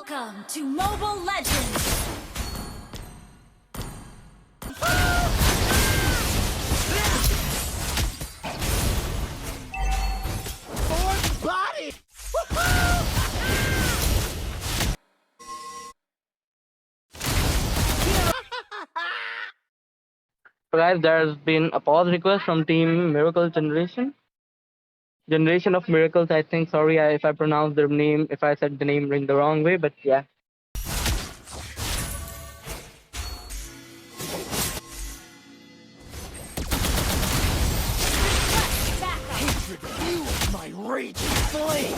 Welcome to Mobile Legends! Body! So guys, there's been a pause request from Team Miracle Generation. Generation of Miracles, I think. Sorry if I pronounced their name, if I said the name in the wrong way, but yeah. Hatred fuels my raging flame!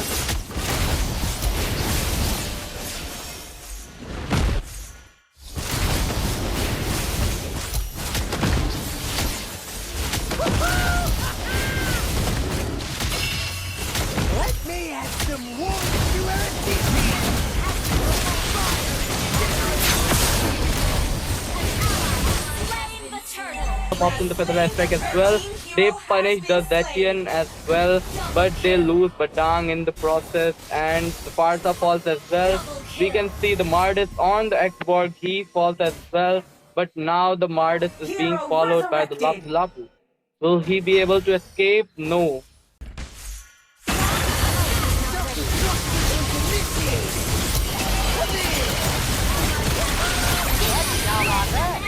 Let me add some warmth to our Slain the turtle! Pops in the feather aspect as well. They punish the Zetian as well, but they lose Batang in the process, and the Farsa falls as well. We can see the Mardis on the Xborg, he falls as well, but now the Mardis is being followed by the Lapu Lapu. Will he be able to escape? No.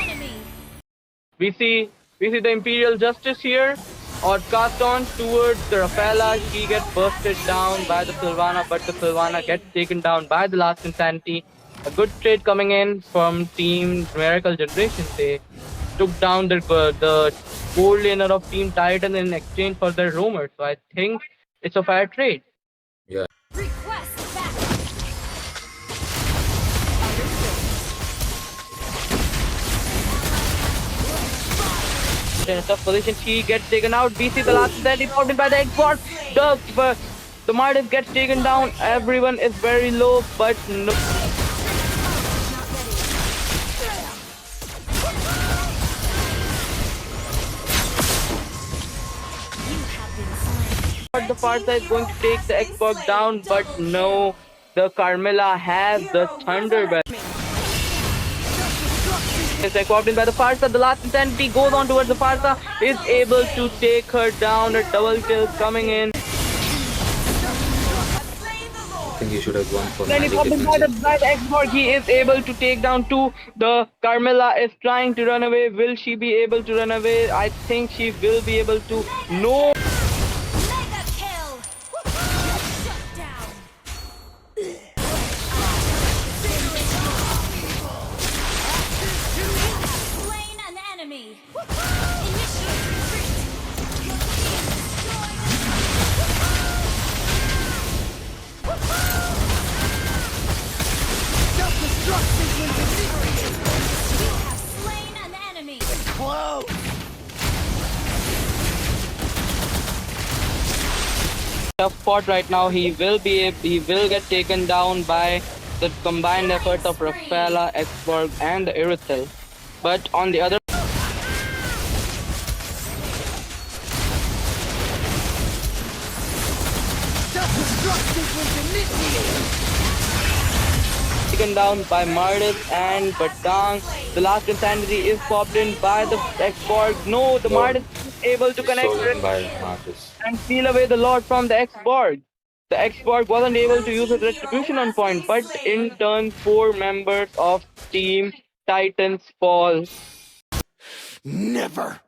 Enemy! We see the Imperial Justice here, or cast on towards the Rafaela. She gets bursted down by the Sylvana, but the Sylvana gets taken down by the last Insanity. A good trade coming in from Team Miracle Generation. They took down the gold laner of Team Titan in exchange for their roamer. So I think it's a fair trade. Request back! In a tough position, she gets taken out. We see the last Insanity popped in by the Xbox. The Mardis gets taken down. Everyone is very low, but no. The Farsa is going to take the Xbox down, but no, the Carmilla has the Thunderbell. Is popped in by the Farsa. The last Insanity goes on towards the Farsa, is able to take her down. A double kill coming in. I think he should have gone for Then he magic popped in by the defensive. Xbox. He is able to take down two. The Carmilla is trying to run away. Will she be able to run away? I think she will be able to. No. Mega kill! Shut down! You have slain an enemy! Initiate retreat! Your team Self-destruction when initiated! destroyed! You have slain an enemy! Close! Tough spot right now. He will get taken down by the combined effort of Rafaela, Xborg, and the Irithel. But on the other Self-destruction when initiated! taken down by Mardis and Batang. The last Insanity is popped in by the Xborg. No, the Mardis is able to connect Stolen by Marcus. and steal away the Lord from the Xborg. The Xborg wasn't able to use his retribution on point, but in turn, 4 members of Team Titans fall. Never!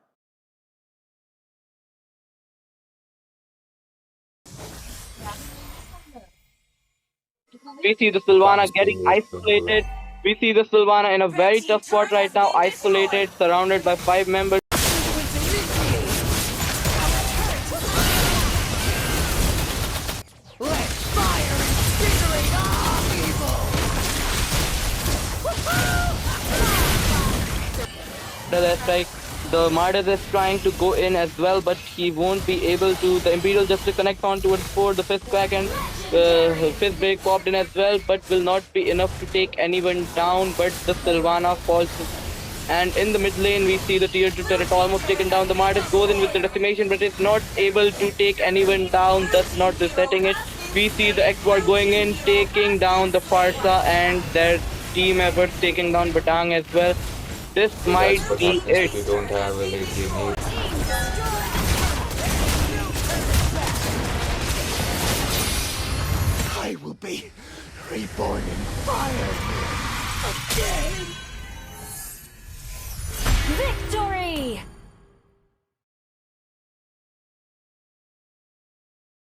We see the Sylvana getting isolated. We see the Sylvana in a very tough spot right now, isolated, surrounded by 5 members. Let fire incinerate all evil! That's like the Mardis is trying to go in as well, but he won't be able to. The Imperial just to connect on towards 4. The 5th crack and 5th break popped in as well, but will not be enough to take anyone down. But the Sylvana falls. And in the mid lane, we see the tier 2 turret almost taken down. The Mardis goes in with the decimation, but is not able to take anyone down, thus not resetting it. We see the X-Ward going in, taking down the Farsa and their team efforts taking down Batang as well. This might That's what be happens it. if you don't have a late game lead. Team destroyed. I will be reborn in fire again. Victory.